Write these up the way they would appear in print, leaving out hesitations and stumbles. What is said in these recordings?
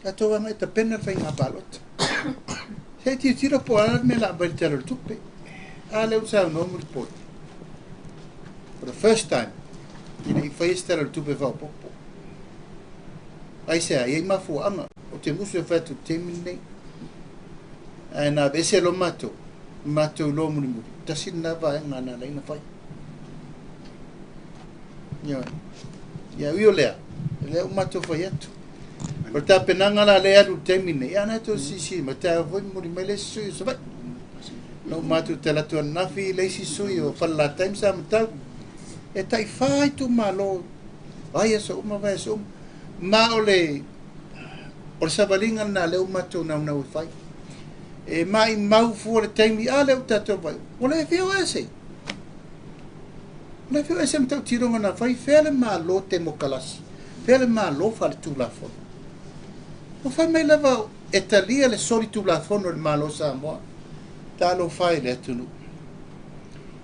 Tatou anga ta pena fai ngā palot. Hei tira po ala me la bari tera tupe. Ale usa no mo report. For the first time, ina I fai tera tupe fa popo. Ai se ai mafu anga o te musu e fatu te mine. Ai na bese lo mato. Mato lo mo mo. Tasi na va nga na ina fai. Ya violea. Le mato fai atu. Por ta penanga la le alu temine ya na to si ma ta foi mo me le sui so vai no ma tu te la tu na fi le si sui o fa la time sa ma e tai fai tu malo ai so ma vai so ma ole o sa balinga na le ma tu na fai e mai mau fu le temi ale o ta to vai o le fio ese le fio ese mta tiro na fai fele ma lo te mo kalas fele ma lo fa tu la fo o fai mai lava e talia le solitu la fono le malo Samoa. Ta lo fai le atunu.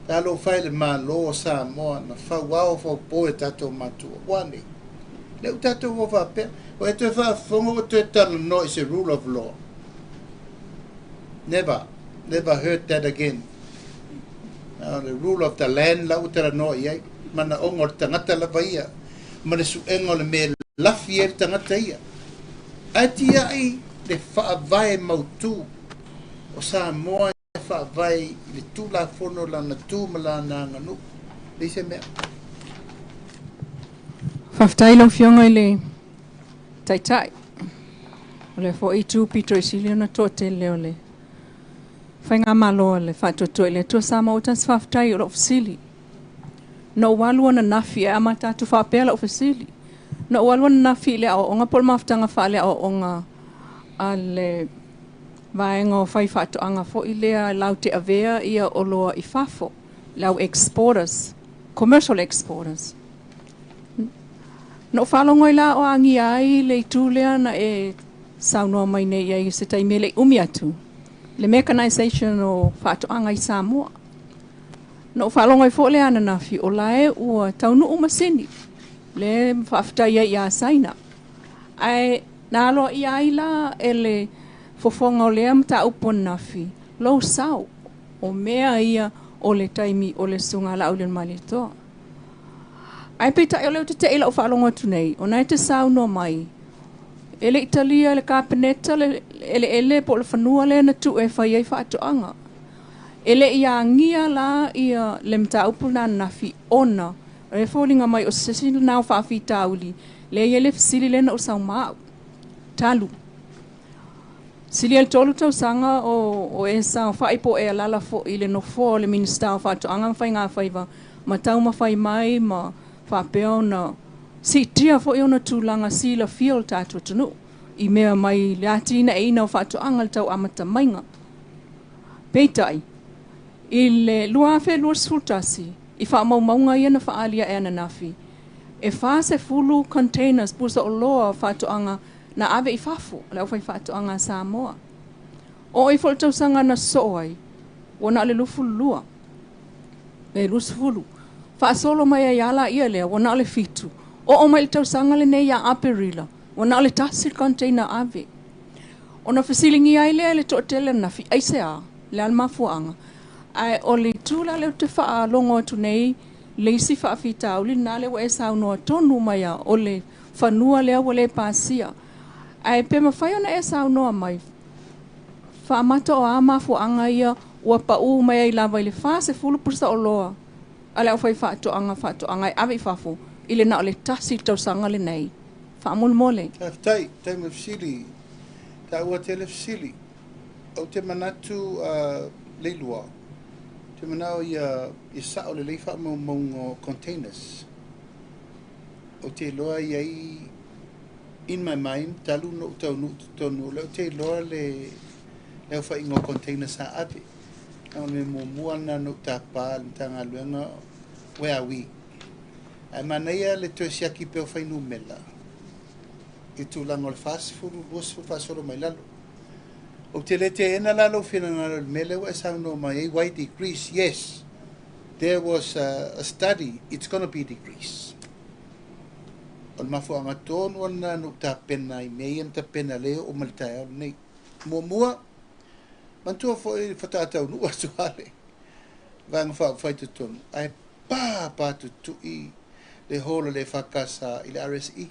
Ta lo fai le malo Samoa na fa wao fo po e tato matua. Wani. Le u tato wo fa pe. O e te fa fongo o te tano no is a rule of law. Never heard that again. The rule of the land la utara no iai. Mana ongor tangata la vaia. Mana su engol me lafi e tangata ia. Atia ai le whaavai mautu o Samoa e whaavai le tūla whono la na tūmala na nganu. Lei se mea. Whaftailo fionga I le taitai. O le fo I tū Peter Isilio na tō te leo le. Whainga malo le whatoto le tō Samoa tas whaftai o lo fasili. No walua na nafi e amata tu whapela o fasili. No walwan na fi le o nga pol maftanga fa le o nga ale vaenga fai fato anga fo ile laute avea ia o loa I fafo lau exporters commercial exporters no falongo ila o angi ai le tulea na e sauno mai nei ai se taimele umiatu le mechanization o fato anga I Samoa no falongo fo le ana na fi o lae o taunu umasini le whaftaia ia saina. Ai nalo ia ila ele fofonga o lea mta upon nafi. Lo sau o mea ia o le taimi o le sunga la ulen malitoa. Ai pita o leo te ila o whalonga tunei. O nai te sau no mai. Ele Italia, ele Capeneta, ele po le whanua le na tu e whai ei whaatoanga. Ele ia ngia la ia le mta upona nafi ona. E fōlinga mai o sesini nao whaafi tauli. Le ele fisili lena o sau mau. Talu. Sili el tolu tau sanga o e sa whaipo e alala fo I le no fo le minista o whaato anga whai ngā whaiva. Ma tau ma whai mai ma whapeo na si tia fo I ona tūlanga si la fio tātua tunu. I mea mai le atina e ina o whaato anga le tau amata mainga. Peitai. I le luafe lua sultasi. I wha maunga ia na whaalia e nafi. E wha se fulu containers pusa o loa whatoanga na ave I whafu, leo whai whatoanga Samoa. O I whaltausanga na soai, wana ale lufu lua. E lusu fulu. Wha solo mai a yala ia lea, wana ale fitu. O mai tausanga le nei a aperila, wana ale tasi container ave. O na fasilingi ai lea le to'atele nafi, aise a, le almafuanga. Ai o le tūla leo te wha longo tu nei, leisi wha awhita au, li nā leo e sau noa tonu mai a, o le whanua leo o le pāsia. Ai pe mawhai ona e sau noa mai, wha amata o amafu anga ia, ua pa u mai ai lawa I le wha se fulu pusa o loa. A leo whai wha anga, awe I whafu, I le na o le tasi tau sanga le nei. Wha amul mole. Tai me fsili, ta ua te le fsili, o te manatu leilua. Te manao ia sa o le leifa maungo containers. O te loa iai, in my mind, talu no tonu, leo te loa le leo wha ingo containers sa ate. Ang me mua na no tapa, tanga luenga, where are we? Ai manaia le tue siaki peo whainu mela. I tūlanga o le whasifuru, whasifuru mai lalo. O te le te ena lalo whina mele wa sa no mai why decrease? Yes, there was a study. It's going to be decrease. o le mafuanga tonu ana no tapena I mei am tapena leo o maltae o nei mua mantua fo I whataatau nua suale vanga whai tu tonu ai pa tu I le hola le whakasa I le RSE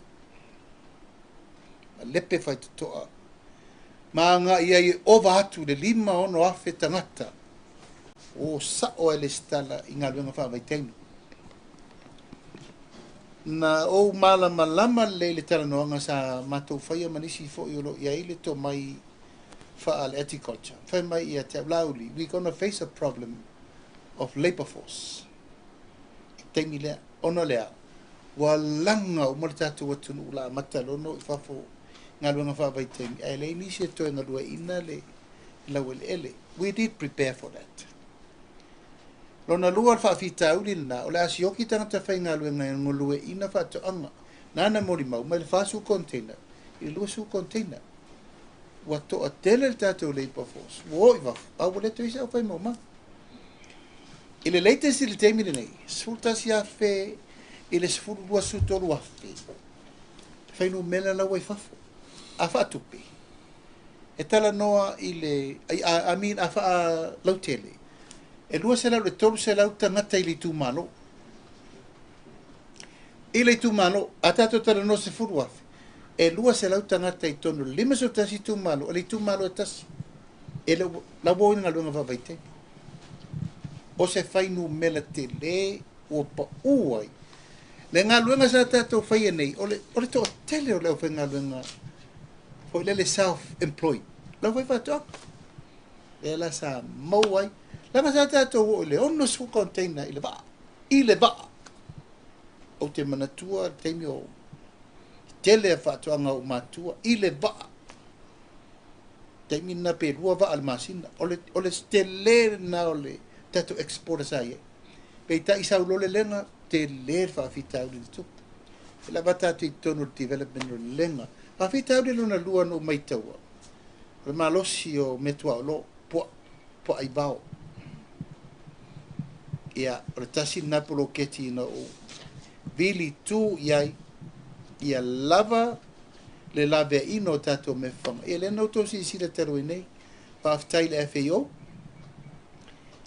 lepe whai tu toa ma nga ia I ova atu le 5 ono afe tangata o sao e le stala I ngā luenga whawai teinu na o malama le talanoanga sa matou faia manisi fo I lo ia ile to mai fa al agriculture fa mai ia te lauli we going to face a problem of labor force temi le ona le walanga o mortatu watu la matalono fa fo ngaluanga fa vai temi ai le ni se to ngalua ina le lawel ele we did prepare for that lona lua fa fita uli na o le asioki tangata fai ngaluanga ngolue ina fa to anga nana mori mau mai le fasu container I lua su container wato a tele tato labor force wo I a wole to isa fai mau ma ile latest il temi nei sulta sia fe ile sfuru lua su to lua fe fai no mela la wai fafo a fa tupi e tala noa ile I mean a fa lautele e lua se la le tolu se la tangata ili tu malo ile tu malo atato tala no se furu afe e lua se la tangata I tonu lima so tasi tu malo ile tu malo tas e la wo nga lunga va vaite o se fai no mela tele o pa uai le nga lunga sa tato fai nei o le to tele o le fai nga lunga o le self employed la fai fa to e la sa mowai la ma sa tato o le ono su container ile ba o te manatua te mio tele fa to anga o matua ile ba te mina pe rua va al masina o le stelle na o le tato export sa ye pe ta isa lo le lenga te le fa fita o tu la bata te tono development o lenga fa fita o le luna lua no mai taua o malosi o metua lo po ai bao ia o tasi na polo keti na o vili tu ia lava le lave ino tato me fama e le no to si le tero nei pa aftai le FAO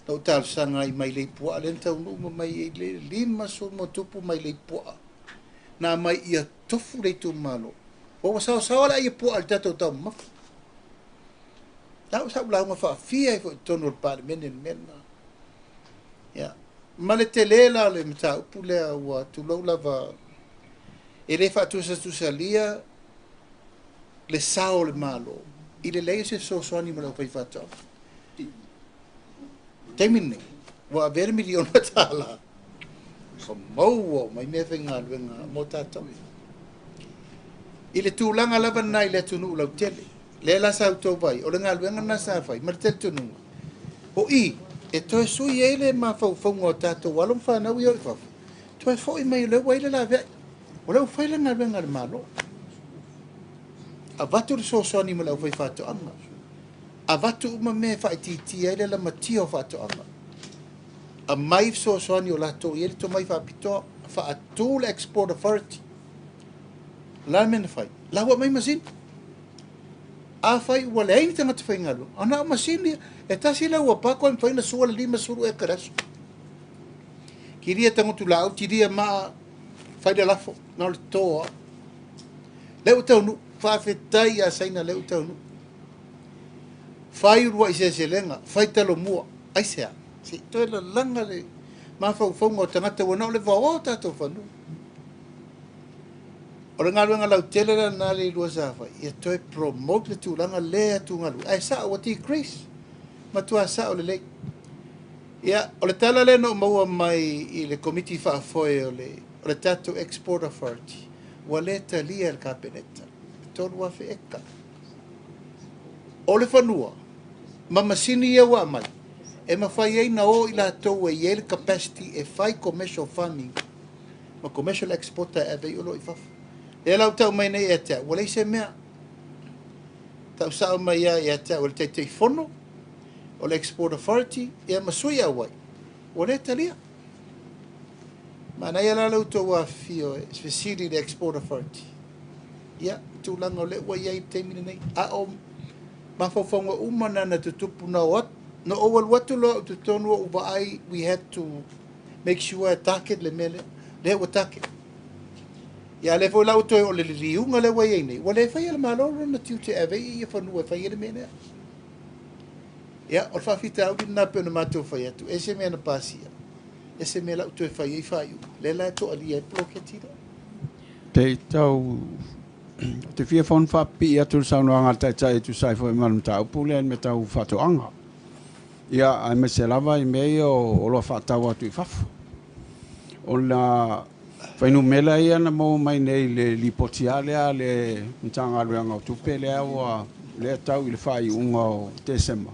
no tal sanga I mai le pua le tau no mai le lima so mo tupu mai le pua na mai ia tofu le tu malo o sa la ia pua al tato tau ma tau sa bla ma fa fia fo tono pa men ya male telela le mta pule wa tu lo lava e le fa tu sa lia le sao le malo I le lei se so soani mo le fai fata temine wa ver milion tala so mo mai me venga luenga mo tata I le tulanga lava nai le tunu la tele le la sa to vai o le nga luenga na sa fai mar te tunu o I e to su ele ma fa fa ngo tato walo fa na wi o fa to fo I mai le wai le la ve o le fai le nga luenga malo a vatu so soani mo la fai fato anga a vatu ma me fa ti ele la matio fato anga a mai so soani o la to ele to mai fa pito fa a tool export authority la men fai la wa mai masin a fai wala ai tanga te fai ngalo ana masin e tasi la wa pa ko fai na suala lima suru e karasu kiria tango tu la tiria ma fai de la fo na to le utau fa fetai a saina le utau fai rua I se lenga fai talo mua ai sea si to la langa le ma fa ngo tangata wona le va o tato fa nu o le ngaluanga lau tele na le lua sa fai ia to promote le tulanga le tu ngalu ai sa o ti Chris ma tu sa o le ia o le tala le no maua mai I le committee fa foi o le tato export authority wa le talia el capeneta tonu afe eka o le fanua ma masini ia wa mai e ma fai ai na o I la tou e le capacity e fai commercial farming ma commercial exporter e vei ulo I fafu e lau tau mai nei e tea wale se mea tau sao mai ia e tea wale te fono o le export authority e ma sui a wai wale talia Mana ia la to wa fio specially the export authority. Ya, tu langa le wa ia te mina nei. A o mafofonga umana na tutupu na wat. No over what to lo to tonu over I we had to make sure target le mele le wa target. Ya le fo la to o le riunga le wa ia nei. Wa le fa ia malo na tu te ave ia fa no fa ia le mele. Ya, o fa fita o na pe no mato fa ia tu. Ese me na pasia. Ese me la to fa ia fa ia. Le la to ali e bloketida. Te tau te fia fon fa pi atu sa no anga tai tu sai fo man tau pulen me tau fa to anga. Ia ai me se lava I mei o lo fa tau atu I fafu. O la fainu mela ia na mo mai nei le lipotiale a le ntanga luanga o tupe le awa le tau I le fai unga o Desema.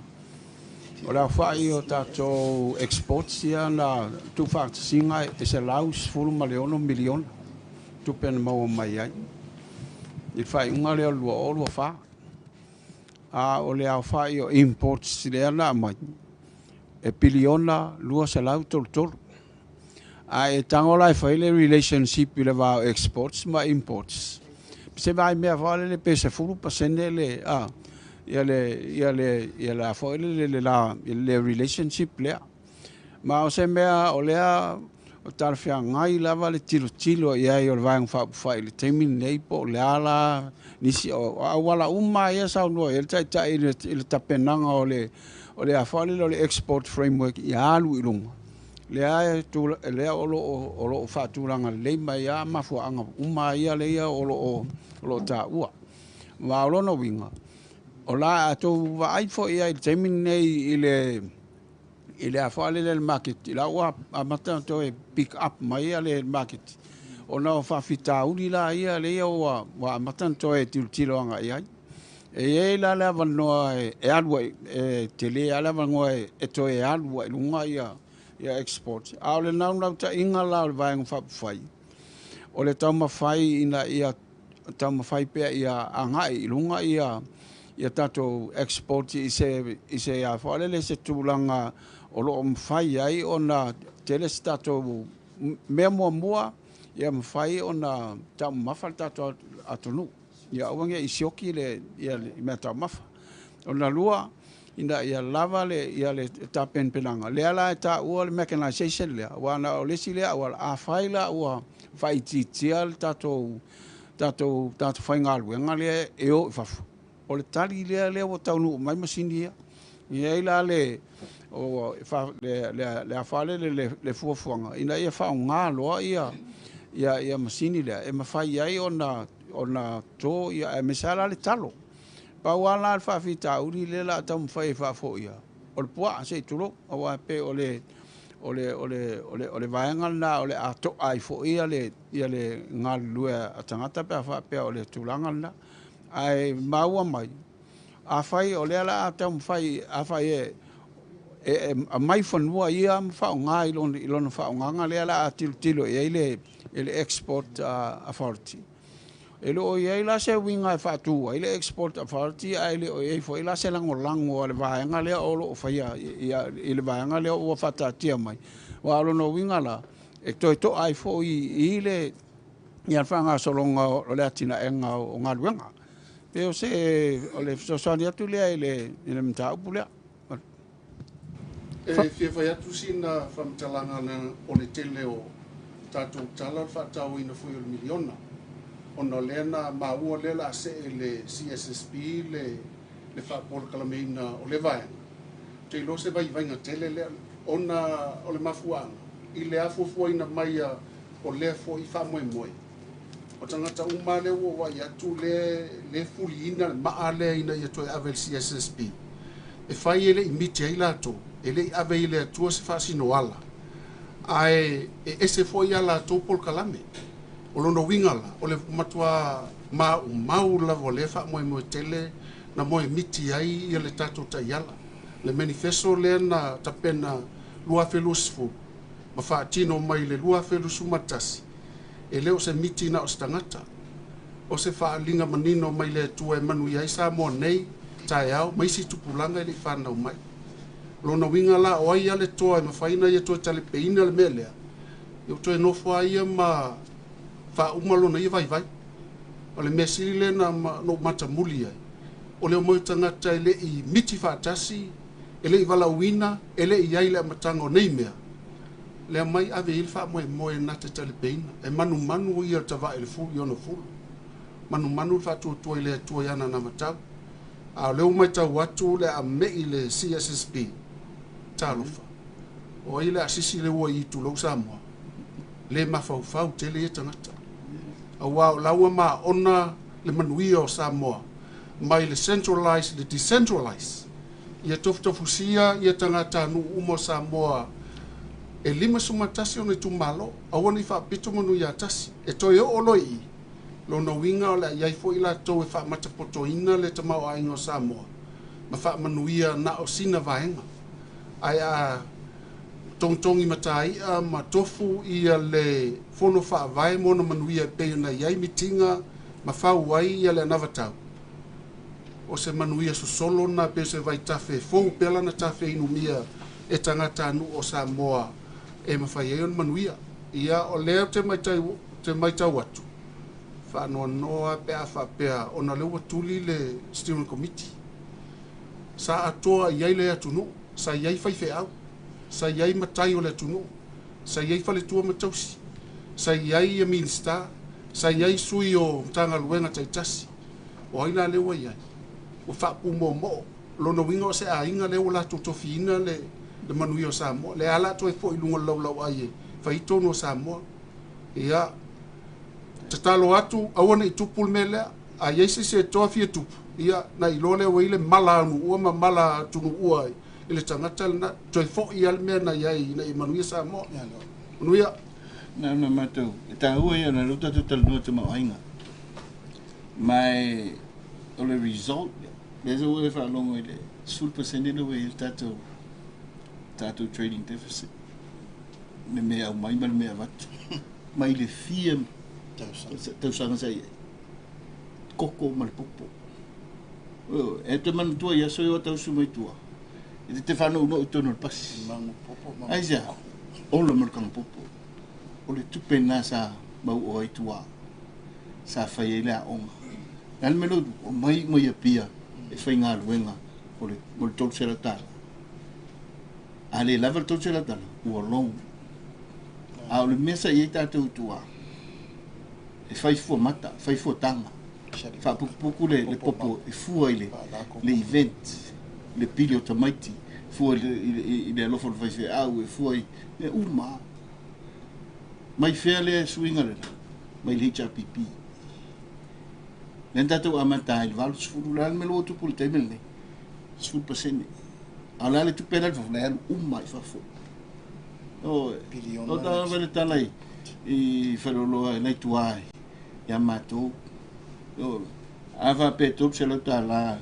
O la fai o tato exports ia na tu fa singa e se laus fulu maleono milion tupe na mo mai ai. I fai unga le o lua fa. A o le au fai o imports le ana mai. E piliona lua se lau tol. A e tangola e fai le relationship I le va exports ma imports. Se vai mea vale le pese fulu pasene le ia le fai le relationship le. Ma o se mea o lea o tarfia ngai lava le tilo ia I o le vaeng fai le temin nei po le ala nisi o wala uma ia sa no ele tai ile tapenanga o le afale le export framework ia lu ilunga le ai tu le o lo fatulanga le mai ia mafuanga uma ia le ia o lo ta ua wa lo no winga o la to va ai fo ia temin nei ile afale le market la ua amata to pick up mai le market o na fa fita uli la ia le ia wa amata to tilo anga ia e la vano e alwa te le ala vango e to e alwa lunga ia export a le na ta inga la vai fa fai o le tama fai ina ia tama fai pe ia anga I lunga ia tato export I se a fa le se tulanga o lo fai ai ona tele stato memo mua ia mfai ona tama mafalta to atunu ia wange isioki le ia meta mafa ona lua ina ia lava le ia le tapen penanga le ala ta ua mechanization le wana o le sile wala a faila ua fai titial tato fainga luenga le eo fafu o le tali le o taunu mai masini ia ila le o fa le afale le fuafuanga ina ia fa nga lo ia masini le e mafai ai ona to ia mesala le talo pa wala fa fita uri le la tam fai fa fo ia o le poa se tulo o wa pe o le vaenga na o le ato ai fo ia le ngal lua atangata pe fa pe o le tulanga na ai maua mai a fai o le la tam fai a fai a mai fonua ia fa ngai lon fa nganga le la tilo ia le export authority Elo ia la se winga fa tu ile export authority ile o ia foi la se lango le vaenga le o lo fa ia ile vaenga le o fa tia mai wa lo no winga la e to ai foi ile ia fa nga solonga o le atina enga o nga luenga pe o se o le so sonia tu le ile mta pula e fia fa ya tu sina fa mtalanga na o le tele o tatu tala fa tau ina foi o miliona ona lena maua lela se le CSSP le fa por kalameina o le vai te lo se vai nga tele le ona o le mafuanga I le afu ina mai o le fo I fa moi o tangata uma le wo wa ya tu le fulina ma ale ina ya to ave CSSP e fai ele imiti ai lato ele ave ile tu se fa sino ala ai ese fo ia la to por kalame o lono wingala o le matua mau la volefa mo tele na mo miti ai ia le tato taiala le manifesto le na tapena lua felusfu ma fa tino mai le lua felusu matasi e leo se miti na ostangata o se fa linga manino mai le tua manu ia sa mo nei tai au mai si tupulanga le fa na mai lono wingala o ia le toa ma faina ia to tale peina le melea Yo to no fo ia ma fa umalo na ia vai vai. O le mesiri le na no mata muli ai. O le mo tangata ele I miti fa tasi, ele I vala wina, ele I ai le matango nei mea. Le mai ave il fa mo e nata tale peina. E manu ia tava ele fu yo no fu. Manu fa tu ile tu yana na matau. A le mai tau watu le a me ile CSSP. Talofa. O ile asisi le wo I tu lo Samoa. Le mafau te le tangata. A wa lawa ma ona le manuia o Samoa. Mai le centralize, le decentralize. Ia tofusia, ia tangata nu umo Samoa. E lima sumatasi ona tu malo, awani fa pito manu ia tasi. E toi o oloi, lo na winga o le iai fo ila tau e fa matapoto ina le tamau a ingo Samoa. Ma fa manuia na o sina vaenga. Ai a tongtongi matai a ma tofu ia le fono fa vai mona manuia pe na iai mitinga ma fa wai ia le navatau. O se manuia su solo na pe se vai tafe fo pela na tafe inumia e tangata anu o Samoa e mawhai e on manuia ia o leo te maitau watu fa noa pea fa pea o na lewa tuli le steering committee sa atoa iai le atunu sa iai fai au sa iai matai o le atunu sa iai fale tua matausi sa iai e minsta sa iai sui o tanga luenga taitasi o aina lewa iai o whapu mo lona winga o se a inga leo la totofiina le manuia o Samoa le ala to e fo ilunga lau ai fai tono Samoa ia te talo atu awana I tupul mele a yeisi se tofi tupu ia na ilole o ile mala anu ua ma mala tunu ua ile tangata na to e fo I alme na iai na I manuia Samoa manuia na matau ta ua ia na luta tu talunua te mauainga mai o le result there's a way for a long way there. Sul percent way tato trading deficit. Me mea mai mea wat. Mai le fia tau sanga sai. Koko mal popo. Oh, e te man tua ia so yo tau sumai tua. E te whanu no tono pas. Ai ja. Ola merkang popo. O le tupe na sa mau o ai tua. Sa fai ele a onga. Nal melo mai mai pia. E fai ngā luenga o le tau sera tala. A le lava le tau sera tala, ua long. A o le mesa I tātou tua. E fai fua mata, fai fua tanga. Fa puku le popo, e fua I le event, le pili o tamaiti. Fua I le alofa le fai au, e fua I le uma. Mai fea le suinga le, mai le HRPP. Nen tatou amanta il valu sfulu la me lo tu pul temel ne sful pasene ala le tu penal fa la umma fa fo o ta vale talai I falolo nei tuai ya mato o ava peto se lo tala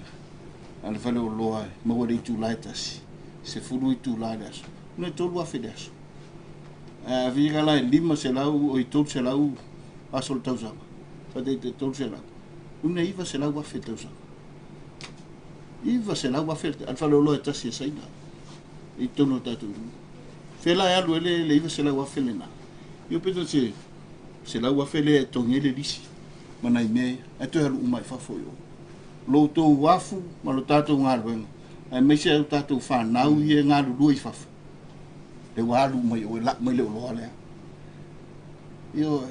al falolo mo wori tu laitas se fulu tu ladas no to lo afedas a viga la lima se la o I to se la u asol tausa fa de to se la una iva se l'agua feta usa. Iva se l'agua feta, al falo lo etasi saina. I tono tatu. Fela e alu ele le iva se l'agua felena. Io penso se l'agua fele tongele lisi. Mana I mea, e to alu umai fafo yo. Lo to wafu, ma lo tatu ngalu. Ai me se au tatu whanau I ngalu lui fafo. Le walu mai o lak mai le loa lea. Io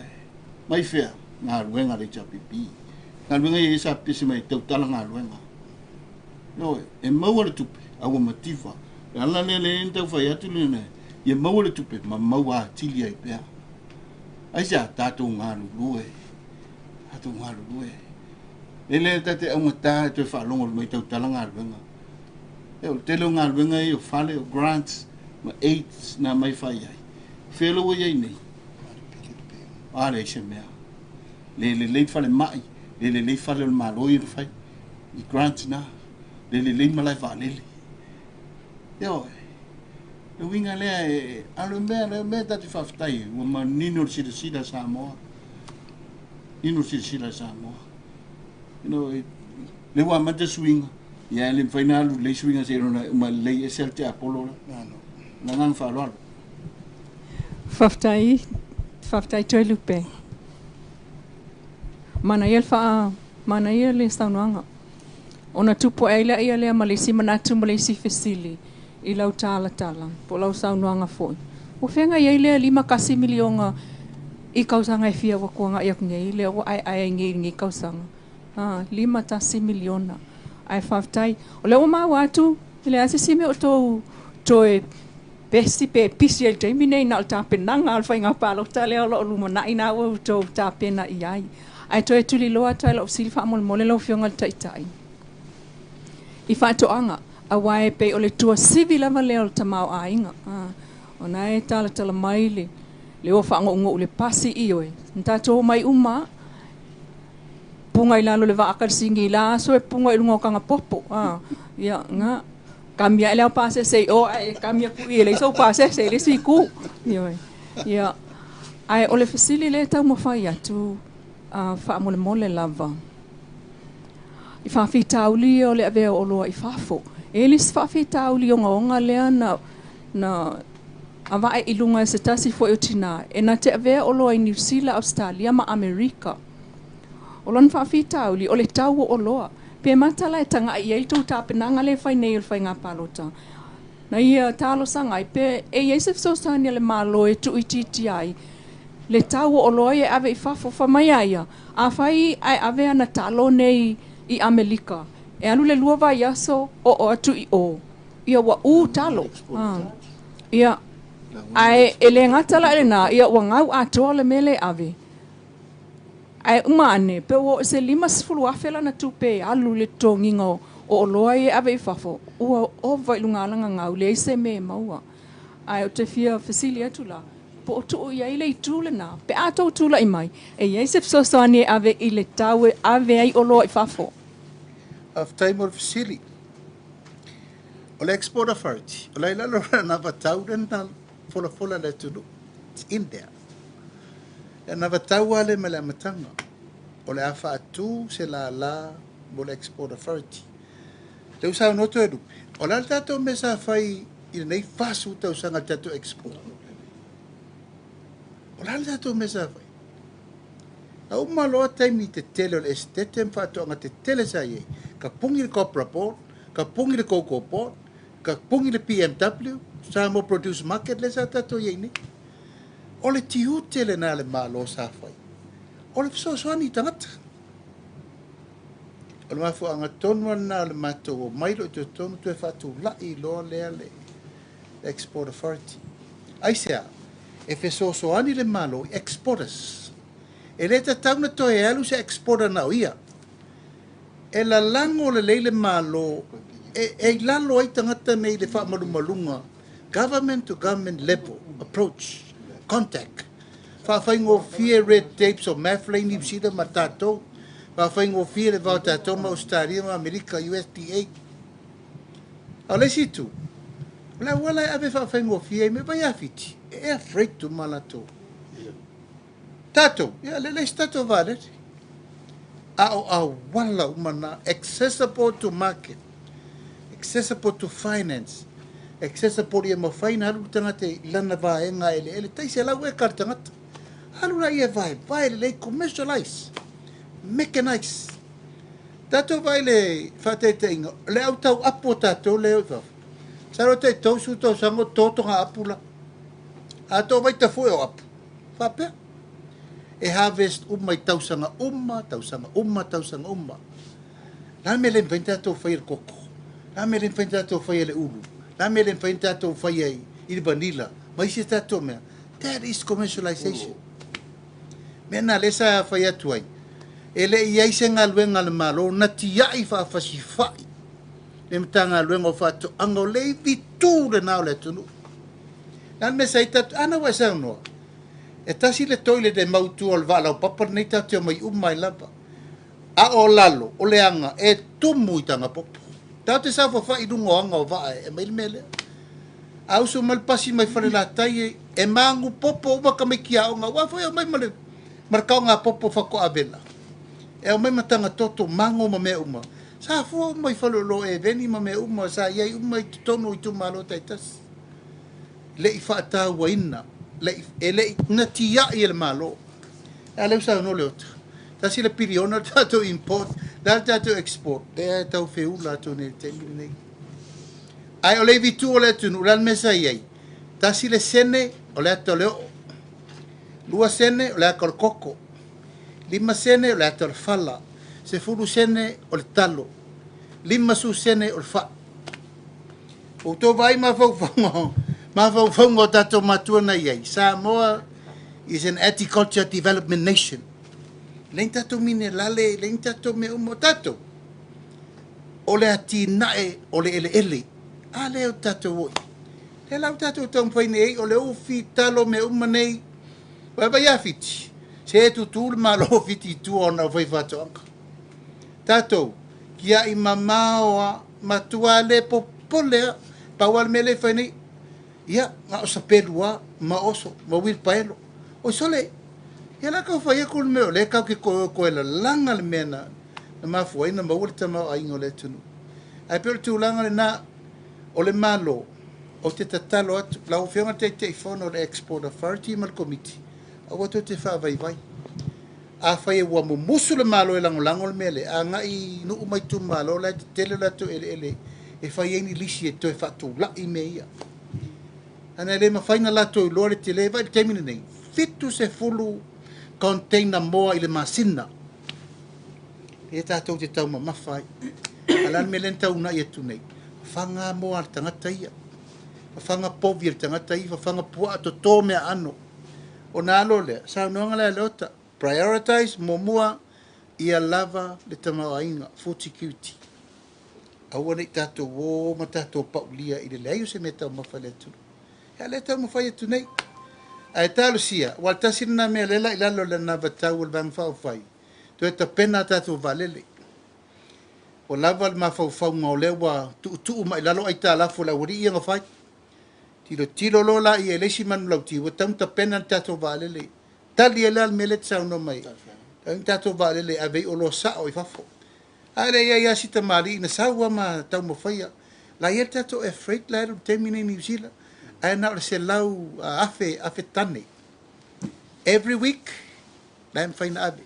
mai fea, ngalu enga le chapipi. Ngaluenga I sa pisi mai tau tala ngaluenga. No, e maua le tupe, awa mativa. E ala le tau whai atu le e maua le tupe, ma maua atili ai pea. Ai sa tātou ngalu lue. Tātou ngalu lue. E le tate au ngata e toi whalongo le mai tau tala ngaluenga. E o telo ngaluenga I o whale o grants, ma aids na mai whai ai. Whelo o iei nei. Ale se mea. Le whale mai. Le fale le maloi le fai I grant na le malai va le yo le winga le alo me tati faftai o ma nino sida Samoa you know le wa mate swing ya le final le swing se rona ma le selte apollo na ngang fa lo Faftai whaftai toi lupe. Mana ia le saunoanga. Ona tupo eila ia lea malesi manatu malesi fesili. I lau tala. Po lau saunoanga foi. O whenga ia lea 5 milionga i kausanga e fia wakuanga ia ngei. Lea o ai ngei kausanga. 5 miliona. Ai whaftai. O lea o mau atu. Lea asisime o tō toe besi pe pisi el temi nei na tapenanga al fainga palo tale o lo luma ina o to tapena iai ai to etuli loa tai lo silfa mol mole lo fionga tai I fa to anga a wai pe o le tua civil ava le o tamau ainga ona e tala mai le o fa ngo le pasi I oi nta to mai uma punga I lalo le va akal singi la so e punga I lungo kanga popo ya nga Kamia ele pase sei kamia ku ele so pase sei le siku ya ai ole fasili le ta mo fai atu fa mole lava I fa fitauli ole ave o lo I fafo ele fa fitauli onga le na ava I lunga se tasi fo utina e na te ave o lo I New Zealand Australia ma America olon fa fitauli ole tau o loa Pe matala e tanga I ei tau tāpenanga le whai nei whai ngā palota. Na ia tālo sangai pe e Iesef Sosania le malo e tu ititi ai. Le tau o loa e ave I fafo whamai aia. A whai ai ave ana talo nei I Amerika. E alu le lua vai aso o atu I o. Ia wa talo. Ia ai ele ngatala ele na ia wa ngau atoa le mele ave. Ai umane pe o se 5 afela na tupe alu le tongingo o loa e ave I fafo o vai lunga langa ngau le se me maua ai o te fia fasilia tula po tu ia ile tula na pe ato tula I mai e Iesef Sosani ave I le tawe ave ai o loa I fafo of time or fasili o le export authority o le lalo na vatau na fola le tulu it's in there e na vatau ale me le amatanga o le afa atu se la mo le export authority te usau noto e rupe o la tato me sa fai I nei fasu te usanga tato export o la tato me sa fai a uma loa taimi te tele o le estete mfatoanga te tele sa ye ka pungi le Copra Port ka pungi le Cocoa Port ka pungi le PMW sa mo produce market le sa tato ye ni o le tiu tele na le malo sa fai. O le fisoasoani tangata. O le mafuanga tonu na le mato o mailo te tonu tu e fatu lai loa lea le Export Authority. Aisea, e fisoasoani le malo exporters. E le ta tauna to e alu se exporter na o ia. E la lango le leile malo e lalo ai tangata nei le wha malunga government to government level approach. Contact. Whawhaingo fie red tapes o maflai ni bisida ma tātou. Whawhaingo fie le vau tātou ma Australia ma Amerika USDA. Au le situ. La wala ave whawhaingo fie me vai awhiti. E afraid tu malato. Tātou. Ia le stato vale. A wala umana. Accessible to market. Accessible to finance. Accessible ia mawhaina haru tangate lana vaenga ele taise lau e kar tangata. Haru na ia vai le commercialize, mechanize. Tato vai le whatete inga, le au tau apo tato le au whaf. Saro te tausu tau sango tōtonga apula. Ato vai ta fue o apu. Whapea. E harvest umai tausanga umma. La me le mwenta tau whai le koko. La me le mwenta tau whai le ulu. La me le mwenta tau whai ai I vanilla. Ma isi tato mea. That is commercialization. Mena lesa whai atu ai. Ele iai se ngā luenga le malo na tiai whaafasi whai. Le mtanga luenga o whātu ango le vitu le nao le tunu. Nan me sai tatu ana wa sa noa. E tasi le toile de mautu o le wala o papa nei tatu mai umai lapa. A o lalo, o le anga, e tumu I tanga popo. Tau te sa whawhai rungo anga o vae, e mail mele. Au so malpasi mai whare la tai e mangu popo waka me kia o ngā wawhai o mai male. Markau ngā popo whako avela. E o mai matanga toto mango ma mea uma. Sa fua mai whalolo e veni ma mea uma, sa iai uma I tono I tu malo taitas. Le I whaatau wa ina. ele na tia i le malo ale sa no le ota tasi le piliona tato import la tato export te tau feu la to ne te nei ai o le vitu o le tunu lan mesa ai tasi le sene o le ato leo lua sene o le akol koko lima sene o le ato le fala se fulu sene o le talo lima su sene o le fa o to vai ma fau tato matua na iai Samoa is an agriculture development nation len tato minerale len tato me umo tato o le ati nae o le ele a le o tato woi le lau tato tau mpoi nei o le ufi talo me uma nei waiwa ia fiti se tutul ma lo fiti tu ona vai fatoanga tato kia i mamaoa matua le popolea pawal mele fai ia nga o sapelua ma oso ma wil paelo o sole ia la ka fai ko me le ka ki ko la langa le mena na mafu ina ma wulta ma ai ngole tunu ai per tu langa na o le malo o te tatalo atu la o fianga te fono le export authority mal committee o wato te fa vai a fai wa mo musu le malo e lango le mele a nga i nu mai tu malo la te tele la tu ele e fai ni lisi e to fa tu la i meia ana le ma faina la to lore te le vai termine nei fitu se fulu container moa i le masina e tatou te tau mamawhai alan me len tau na i atu nei whanga moa al tangata ia whanga povi al tangata ia whanga pua ato tō mea ano o nā alo lea sa noanga lea leota prioritize momua ia lava le tamau ainga food security aua nei tatou o ma tatou paulia i le leaio se me tau mawhai le atu ya le tau mawhai atu nei ai talo sia wal tasina me lela ilalo le na batau le bang fau fai to eta pena tatu valele o lava ma fau fau ngau lewa tu ma ilalo ai tala fo la wuri nga fai tilo lo la i elesi man lauti o tam ta pena tatu valele tali elal melet sa no mai tatu valele ave o lo sa o fafo ale ya sita mari na sawa ma tau mo fai la yeta to e freight la termine New Zealand ai na se lau afe tane every week la em faina abe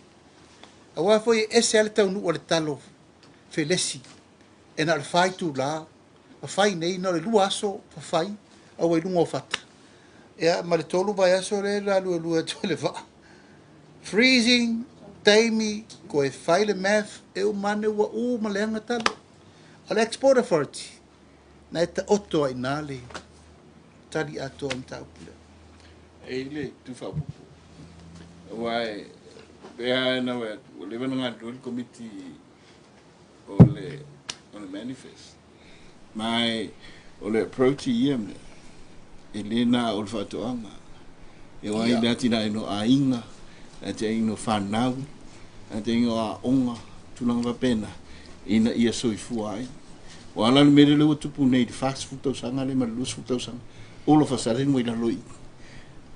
awa foi esel tau nu o le talo felesi e na fai tu la a fai nei no le luaso fa fai awa lungo fata ya ma le tolu vai aso le la lu to le va freezing taimi ko e fai le math e o mane wa u malenga talo al export authority na eta oto ai nale tari ato am tau pula. Ele tu fa pupu. Wai bea na wa le vana ngā committee o le manifest. Mai o le approach iam e le na o le whatoanga. E wai le atina ino a inga, a te ino whanau, a te ino a onga, tulanga pena, ina ia soifua ai. O ala le mere le watupu nei di fast food tau sanga le marulus food tau sanga. All of us are in with a loi.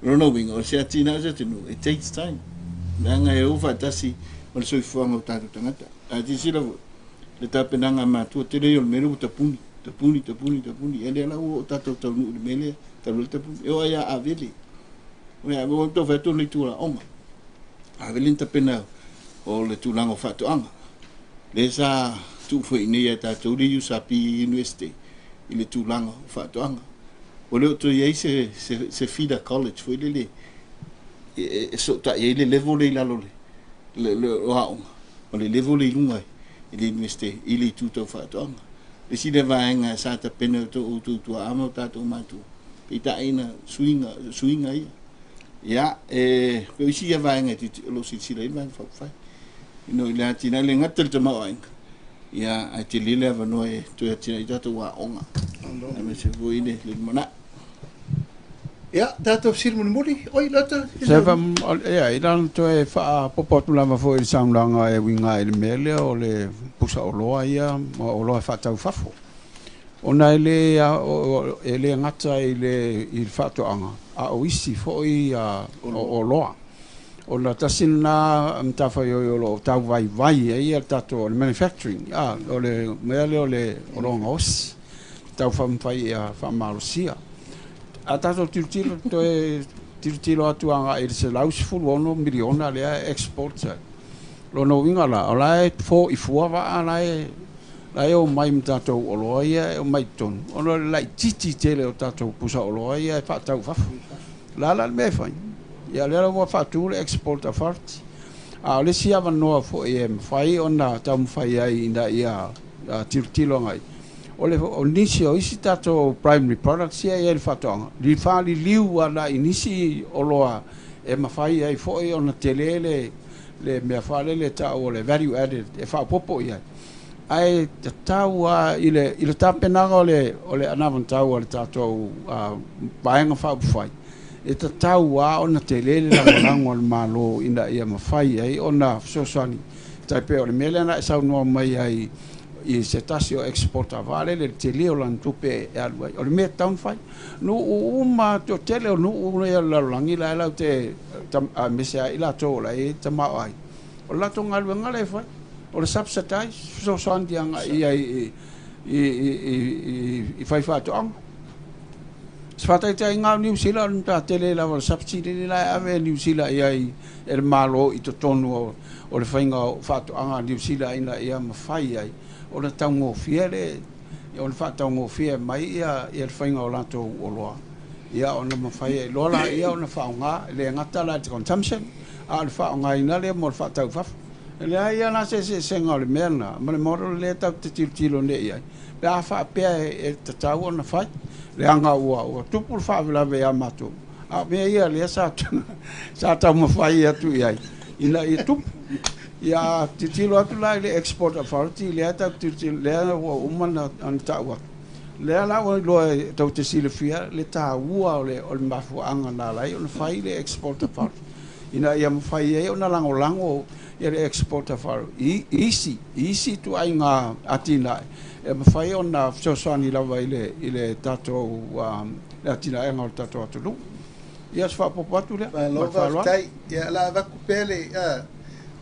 Rona wing or Shatina, it takes time. Nanga over Tassi, or so form of Tatangata. I just see the Tapenanga Matu, Tele, Meru, Tapuni, and then I will tato to Melia, Taruta, oh, yeah, Avili. We are going to have only to Oma. Avelin Tapena, all the too long of Fatuanga. There's a 2 for Inea Tato, you sapi university, in the too long of Fatuanga. O leo to iei se Fida College foi lele so ta iei le level le lalo le o haonga o le level le lunga i le universite i le tuto whātoanga le si le vaenga sa ta pena to tu ama tatou matu i ta ina suinga ia ia pe isi ia vaenga ti lo si le vai fai ino i le atina le ngata le tamau ainga ia ai te lele avanoa e to ia tina i tatou waonga na me se voi le mana. Ja, tato sirmoni mori. Oi, lata. Seva ia ilan to e fa popotu lava fo i saunga e winga i le mele o le pusa o loa ia o loa fa tau fafo. Ona ele ele ngata ile i fato anga a o isi fo i o loa. O la tasina mtafa yo lo tau vai ia tato le manufacturing o le mele o lo ngos tau fa mfai a fa malusia. A tato tilo to e tilo atuanga i se lausful ono miliona le export sa lo no winga la ola fo i fuava ala la o mai mtato o loia o mai ton ono la titi tele o tato pusa o loia fa tau fa la me fa ya le mo fa tu export a fart a le sia va no fo fai ona tam fai ai inda ia tilo ngai ole o nisi o isi tato primary products ia e fatonga li fa li liu ala inisi o loa e mafai ai fo e ona telele le me fa le ta o le value added e fa popo ia ai tau ile tapena ole anavan tau ole tato baenga fa fai e tau ona telele la lango al malo inda ia mafai ai ona sosani tai ole mele na sa no mai ai i se tasio exporta vale le teleo lan tupe alwa o me town fai no uma to teleo no o la langi la te me se ila to la e tama ai o la to ngal ngale fai o le subsidize so sandiang i fai fa to ang sfata te nga New Zealand ta tele la subsidy la ave New Zealand ai el malo i to tonu o le fainga fa to anga New Zealand ina ia mafai ai o le taungo fiere o le fatongo fiere mai ia le fainga o lato o loa ia ona mafai lola ia ona faunga le ngata la consumption a le faunga ina le mo fatau fa le ia na se senga le merna ma le model le tau te tilo ne ia le a fa pe e tau ona fai le anga o tupu fa la ve amato a me ia le sa tau mafai atu ia ina i tupu ya titilo atu la le export authority le ata titilo le o umana an tawa le la o lo tau te silfia le ta ua o le mafu anga na lai on fai le export authority ina ia fai e ona lango le export authority easy to ainga atina e fai ona sosani la vai le tato le atina e ngol tato atu ia sfa popatu le lo va tai ia la va kupele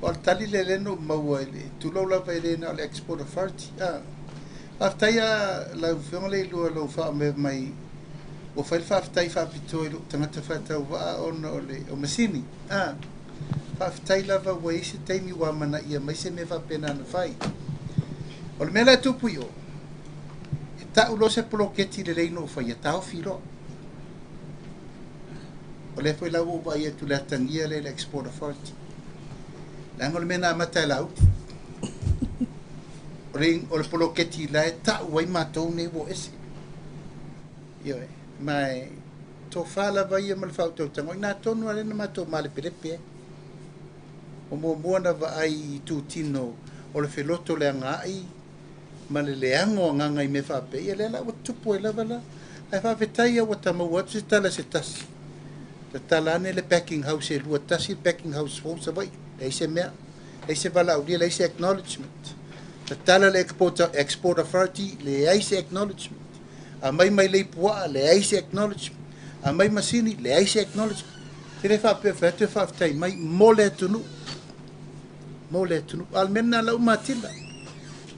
o tali le leno maua ele tu lo la vai na le export authority aftaia la fengole lo fa me mai o fa aftai fa pitoi lo tangata fa tau va on ole o masini fa aftai la va wai se taimi wa mana ia mai se me fa pena na fai o le mela tu puio ta ulo se ploketi le leino fa ia tau filo o le foi la wo vai tu la tangia le export authority langol mena mata lau ring o le poloketi la ta wai matou ne wo ese yo mai to fala vai mal fauto tango na tonu ale na matou male perepe o mo na vai tu tino o le feloto le ngai male le ango nganga i me fa pe ele la o tupo ele vala ai fa fetai o tama o se tala se tas te tala ne le packing house e lu tasi packing house fo sa vai ei se mea ei se vala o le se acknowledgement te tala le export authority le ei se acknowledgement a mai le pua le ei se acknowledgement a mai masini le ei se acknowledgement te le fa pe te fa tai mai mole tunu almena la umatila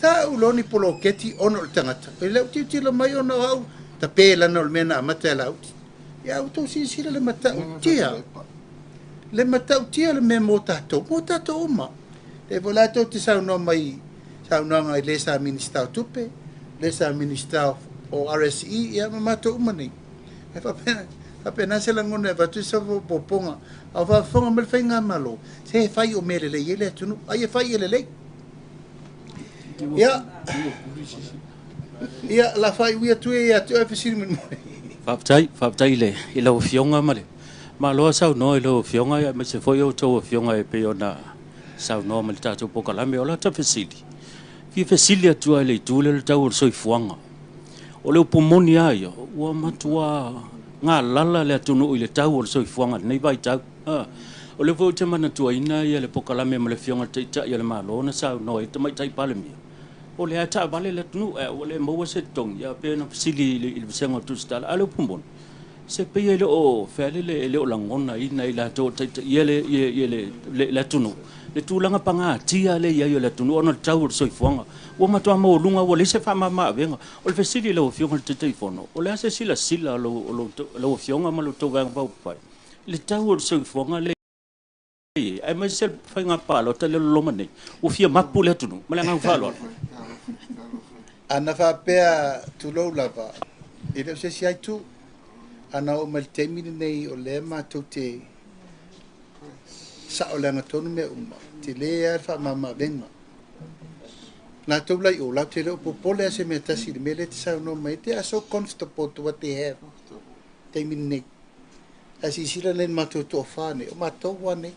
ta uloni poloketi ono tangata le uti le mai ono au ta pela no mena mata la uti ya auto si le mata utia le mota to uma e volato ti sa no mai sa no ngai le sa minister tupe le sa minister o RSE ya mato umani e fa pena se la ngone va tu sa poponga a va fonga mel fenga malo se fai o mele le yele tunu ai fai le ya la fai wi tu ya tu e fisi min faptai le i lo fionga male ma lo sa no i lo fionga ya me se foi o to fionga e pe ona sa no mal ta to pokala me ola ta fesili fi fesili tu le tu le tau so i fuanga o le pomoni ayo wa matua nga lala le tunu i le tau so i fuanga nei vai tau o le vo te mana tu ina ia le pokala me le fionga te ta ia le malo na sa no i te mai tai pale mi o le ata vale le tunu o le mo se tong ya pe na fesili il senga tu sta ale pomoni se pe ile o fele le o langona ina ila to ia le tunu le tulanga panga tia le ia le tunu ona tau so i fuanga o matua mo lunga o le se fa mama venga o le fesili lo fionga te fono o le se sila lo fionga ma lo to vanga pa pai le tau o soifuaga le ai mai se fainga palo te le loma nei o fia mapu le tunu ma le ngau falo ana whapea tulou lava i leo se si aitu ana o mal temini nei o le mātou te sa o leanga tonu mea uma te lea wha mama venga nā tau lai o lau te leo popole a se mea tasi le mele te sao no mai te are so comfortable to what they have temini nei a si sila len mātou to whane o mātou wane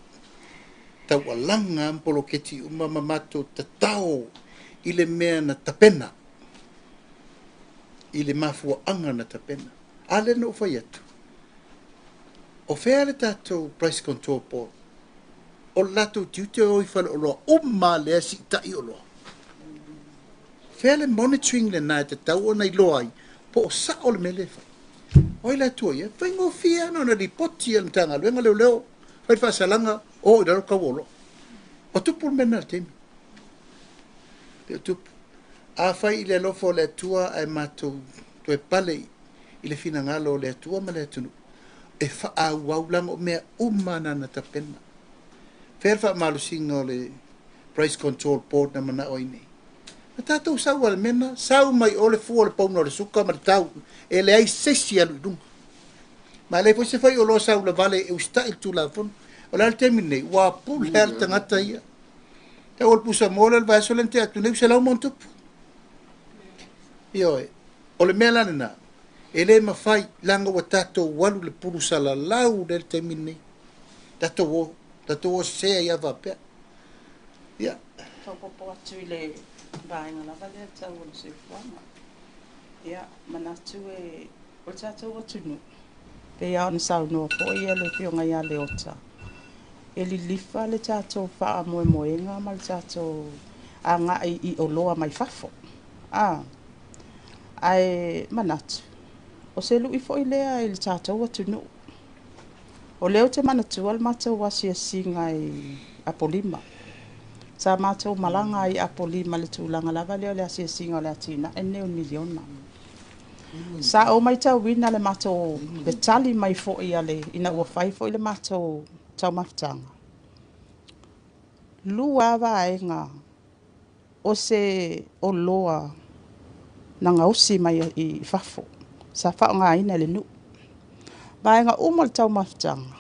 tau alanga mpolo keti uma mamatou tatao i le mea na tapena i le mafua anga na tapena. Ale no whai atu. O whea le tātou price control board. O lato tiute o i whala o loa. O mā lea si tai o loa. Whea le monitoring le nai te tau o nei loa ai. Po o sa o le mele whai. Oi la tua ia. Whai ngō whia no na ripoti an tanga. Luenga leo leo. Whai whasalanga. O i raro kau o loa. O tupu mena le temi. Leo tupu. A fai i le lofo le atua ai mātou to e pale i le fina ngalo le atua ma le atunu. E wha a waulang o mea umana na tapena. Whea wha malu singa o le price control board na mana o nei. Na tātou sau ala mena, sau mai o le fua le pauna o le suka ma le tau, e le ai sesi alu i runga. Ma le po se fai o lo sau la vale e usta il tu la fon. O la te mine, wa pu le al tangata ia. Te o le pusa mola le vaso lente atu, ne usa lau montupu. Ioe, o le mea lana na, e le mawhai langa wa tātou walu le puru sala lau le te mine. Tātou o sea ia wapea. Ia. Tau popo atu i le vāinga lava lea tau o le soifuanga. Ia, manatu e o tātou atu nu. Pe ia ona sau noa po ia le fionga ia le ota. E li lifa le tātou wha moe moenga ma le tātou a ngā i o loa mai fafo. Ai manatu. O se lu i fo i lea i le tātou atu nu. O leo te manatu al mātou wasi a singa i Apolima. Sa mātou malanga i Apolima le tūlanga lava leo le asi a singa o le atina e neo miliona. Sa o mai tau wina le mātou le tali mai fo i ale ina ua fai fo i le mātou tau maftanga. Lua vaenga o se o loa na ngausi mai i fafo. Sa whao ngā ina le nu. Vaenga umal tau maftanga.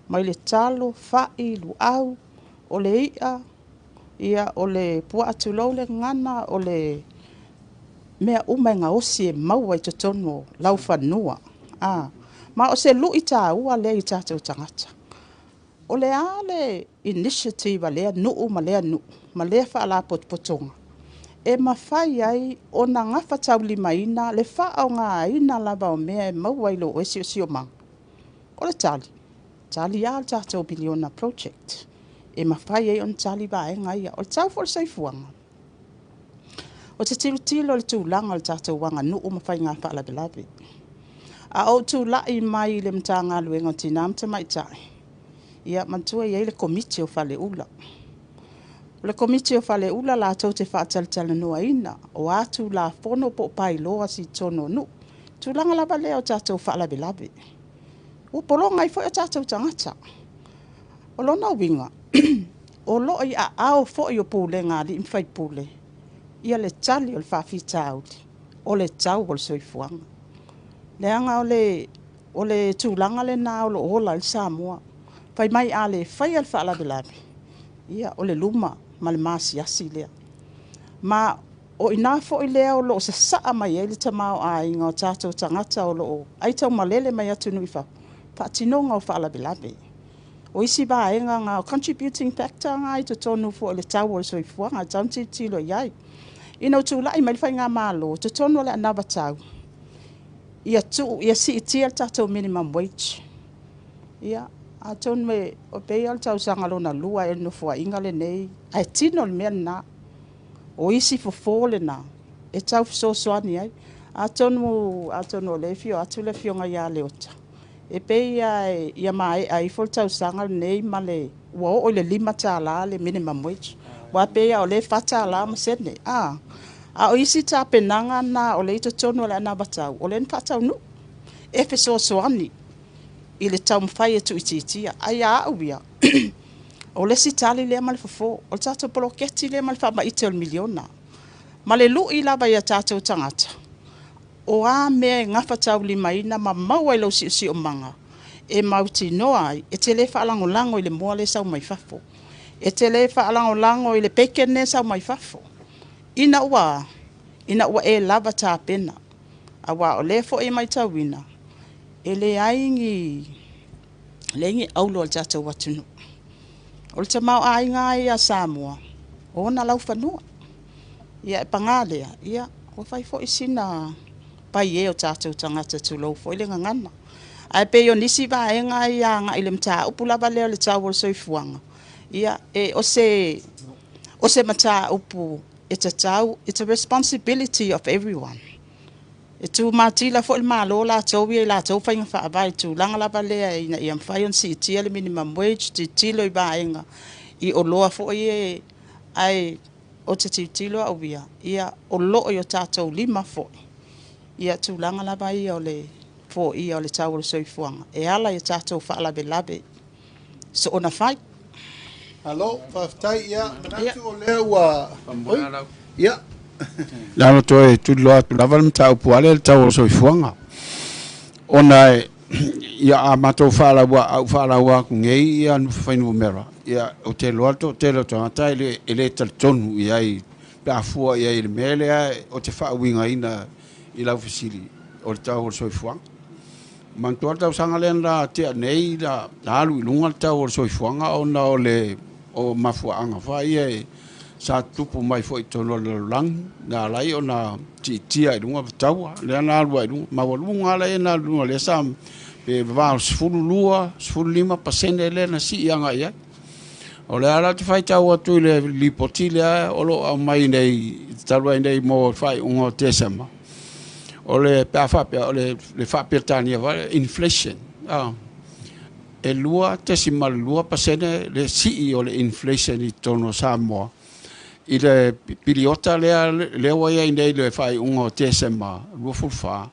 Mai le talo, whai, lu au, o le ia o le pua atu lau le ngana, o le mea umai ngausi e maua i totono lau whanua. Ma o se lu i tā ua le i tātou tangata. O le ale initiative lea nuu ma lea nuu, ma lea wha ala potpotonga. E mawhai ai o na ngafa tau lima ina, le wha au ngā ina lava o mea e maua ilo o esi o si o mang. O le tali. Tali ia le tātou biliona project. E mawhai ai on tali va e ngai o le tau fo le saifuanga. O te tilo le tūlanga le tātou wanga nuu mawhai ngā wha ala belabe. A o tūlai mai le mtanga luenga o tina mta mai tai. Ia mantua ia le komiti o fale ula. Le komiti o fale ula la tau te whaataltala noa ina, o atu la fono po pai loa si tono nu. Tūlanga lava leo tātou whaalabe labe. O polonga i fo o tātou tangata. O lona winga, o lo i a ao fo i o pule ngā li mwhai pule. Ia le tali o le whawhita auli, o le tau o le soifuanga. Leanga o le tūlanga le nā o lo ola il Samoa. Pai mai ale fai al whaalabe labe. Ia o le luma. Ma le masi asi lea. Ma o ina fo i lea o lo se saa mai e le tamao a inga o tātou tangata o lo ai tau malele mai atu nui wha. Whaatinonga o whaalabe labe. O isi ba e nga contributing factor nga i to tonu fo le tau o le soifuanga, tau tilo iai. Ina o tūlai mai whai ngā mālo, to tonu le anava tau. Ia si iti al tātou minimum wage. Ia. A ton me o pe al tau sangalo na lua e no fo inga le nei ai tino le mea na o isi fo fole na e tau so soani ai a ton le fio atu le fio nga ya le ota e pe ia mai ai fo tau sangal nei male o le lima tala le minimum wage wa pe o le fata la mo sene a o isi ta penanga na o le to tono le na batau o le fata no e fe so soani i le tau mawhai e tu i titia. Ai a au ia. O le si tali le mal fofo. O le tatou poloketi le mal wha ite o le miliona. Ma le lu i lava ia tatou tangata. O a mea ngafa tau lima ina ma maua i lau si o manga. E mauti noa e te le whaalango lango i le mua le sau mai fafo. E te le whaalango lango i le pekene sau mai fafo. Ina ua e lava tā pena. Awa o le fo e mai tauina. E le aingi aulo al tatou watunu. O le tamau ainga ia Samoa. O na lau whanua. Ia e pangalea. Ia o fai fo isina pai e o tatou tangata tu lau fo ile ngangana. Ai pe yo nisi va enga ia nga ile mta upula va le tau soifuanga. Ia e o se mata upu it's a responsibility of everyone. E tu matila fo il malo la towi la to fa fa vai tu langa la vale ina i am fa si ti le minimum wage ti lo ba enga I o loa fo I ai o te tilo au via ia o lo yo tatou lima fo ia tu langa la vai o le fo ia o le tau soifuanga e ala ia tatou fa la belabe so ona fai Hello, whaftai ia, manatu o lea ua. Ia. Lano toi tu loa tu lava le tau puale le tau soifuanga. Ona ia a matou fala ua ngei ia nu fainu mera. Ia o te loa to te lo tangata ele tal tonu ia I pafua ia le mele o te whaawinga ina I lau fasili o le tau soifuanga. Mantua tau sanga le na te nei da alu lunga tau soifuanga ona o le o mafuanga fa ia sa tupu mai foi tono le lang na lai ona tia I lunga tau le na alu ai lunga ma lunga le na lunga le sam pe va sfulu lua sfulu 5% le na si anga ia o le ala te fai tau atu le lipotile o lo mai nei talu nei mo fai ungo tesama o le o le whapetania inflation e lua tesimal lua pasene le o le inflation I tono Samoa I le piliota le waia I nei le whai ungo tesema lua fulfa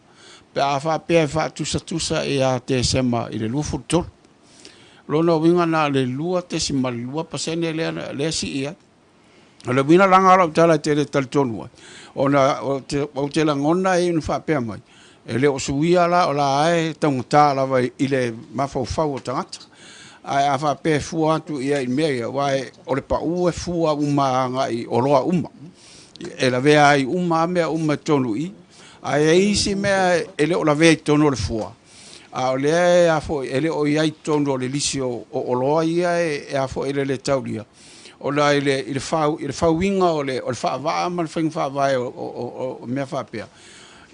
pe a wha tusa e a tesema I le lua fultol lona winga na le lua tesimal lua pasene le ia o le wina langa ala utala te le talitonu ona o te langona I un whapea mai e le o suia la o la ae tangata la vai I le mawhauwhau o tangata ai a whapea fua atu ia I mea wai o le pa ue fua nga I o roa e la vea ai mea tonu I ai e isi mea e le o la vea tonu le fua a o le a fo e le o iai tonu le lisi o roa ia e a fo ele le taulia o la ile fauinga o le whaavaa ma le whaavaa o mea whapea.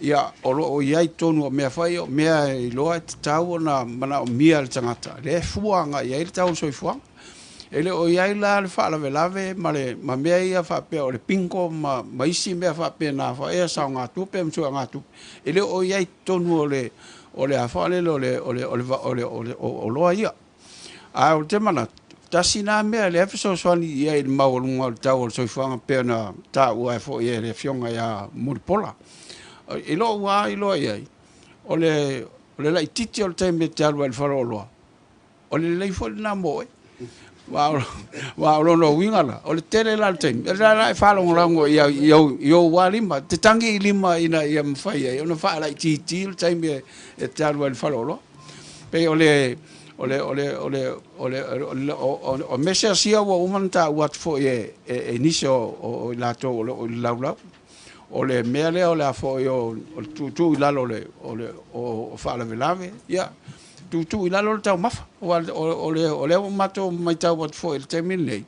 Ia o iai tonu o mea whai o mea I loa te tau na mana o mia le tangata. Le fuanga iai le tau soi fuanga. Ele o iai la le whaalawe lave ma mea ia whapea o le pinko ma isi mea whapea na whaea sao ngā tupe msua ngā tupe. Ele o iai tonu o le hawhalele o loa ia. A o te mana tasi na mea le efiso swani ia I maulunga o tau o soifuanga pēr na tā ua e fo ia le fionga ia muripola. I lo ua I lo ia o le lai titi o le taime te alua I wharo loa. O le lei fo le nā moe. Wa o no wingala o le tele la le taime. E la e whalonga rango iau wā lima. Te tangi I lima ina ia mwhai ai. O na wha lai titi o le taime e te alua I wharo loa. Pe o mesa sia wa umanta wat fo e nisi o lato o laulau o le mele o le fo o tu lalo o fala velave ya tu lalo le tau mafa o le mato mai tau wat fo el terminei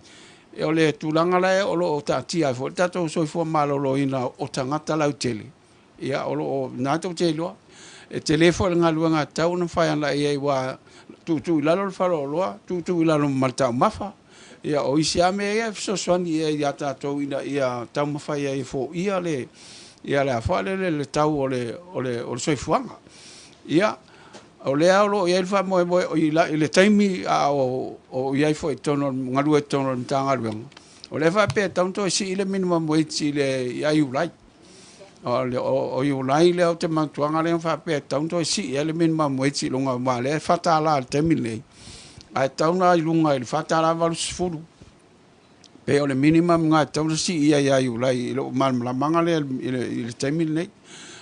e o le tulanga la o lo tatia fo tato so fo malo lo ina o tangata lau tele ya o nato telo e telefone ngaluanga tau na fai ana ia wa tu lalo le faro loa tu lalo malta mafa ia o isi ame ia so swani ia tato ina ia tau mafa ia fo ia le afale le tau o le soifuanga ia o le aulo ia fa mo le taimi o ia fo tono ngalu tono tanga luanga o le fa pe tanto si ile minimum wage le ia you like o i ulai le o te matuanga le fa pe tau to si ele min ma mo iti longa ma le fata la te mile ai tau na i lunga i fata la valu sfulu pe o le minimum nga tau si ia ia i ulai lo mal la manga le i te mile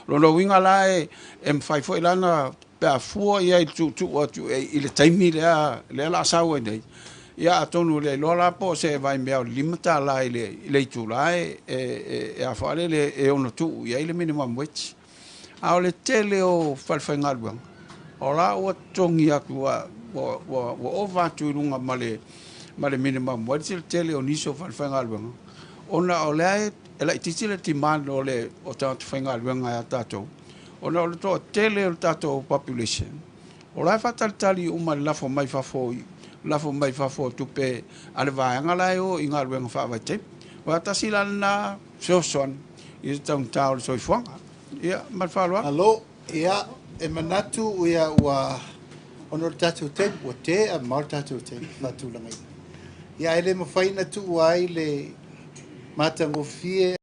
lo winga la e m5 fo ilana pe a fuo ia i tu o tu i le te mile le la sawe nei ia atonu le lola po se vai mea limita la le tu la e a fale le e ono tu ia le minimum wage a le tele o falfangalwa ola o tongi aku wa over tu lunga male minimum wage le tele o niso falfangalwa ona ole e la itile ti man ole o tanto fangalwa nga tato ona o to tele o tato population ola fatal tali uma la fo mai fa fo la fo mai fa fo tu pe ale va ngala yo inga ruang fa va te wa ta silana soson is tong taul so fo ia mal fa lo Alo, ia, e manatu ia wa onor tatu te o te a mar tatu te fatu langai. Ia ele mo faina tu wai le matango fie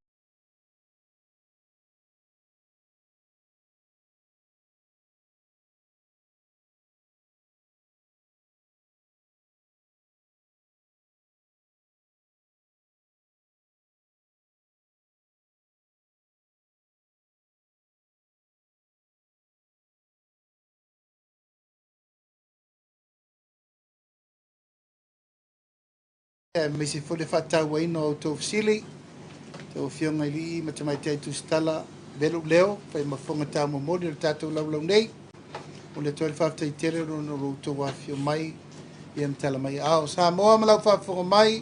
me se fole fata wai no to sili to fionga li ma tamai te tu stala velu leo fa ma fonga ta mo modi tatu lau nei o le 12 te tele no to wa fio mai ia mtala mai ao sa mo ma lau fa fonga mai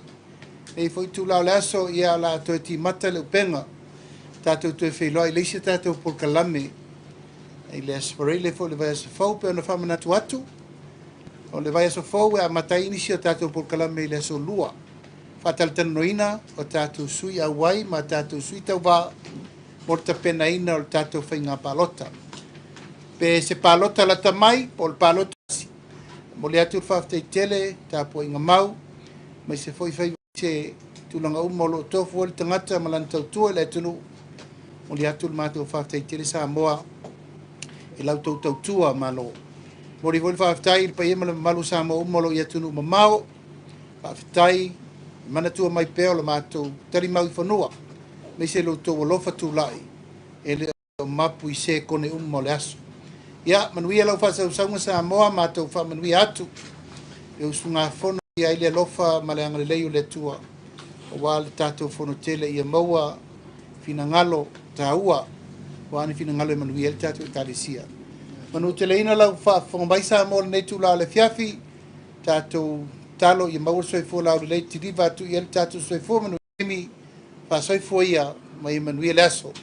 e foi tu lau laso ia la to ti mata le penga tatu to fe loi le se tatu por kalame e le aspare le fo le vai se fo pe no fa mana tu atu o le vai so fo a mata inicio tatu por kalame le so lua fatal tanoina o tatu sui a wai ma tatu sui tau va morta pena ina o tatu whainga palota. Pe se palota la tamai, pol palota si. Mo le atu whafte tele, tapo inga mau, mai se foi whai se tulanga umolo tofu o le tangata malan tau tua le tunu. Mo le atu mātou whafte tele sa moa e lau tau tua malo. Mo le voi whaftai il pa iemala malu sa moa umolo i atunu mamao, whaftai mana tua mai peo le mātou tari mau i whanua. Me se lo tō lofa tūlai e le o mapu i se kone mo le aso. Ia, manuia lau whasau saunga sa moa mātou wha manuia atu. E usunga whono i aile lofa ma le angale leio le tua. O wā le tātou whono tele i a maua fina ngalo tā ua. Wāni fina ngalo e manuia le tātou tali sia. Manu tele ina lau whongamai sa moa le nei tūla le fiafi. Tātou talo i maua soifo lau le leiti riva tu i el tātou soifo manu emi fa soifo ia mai manuia le aso.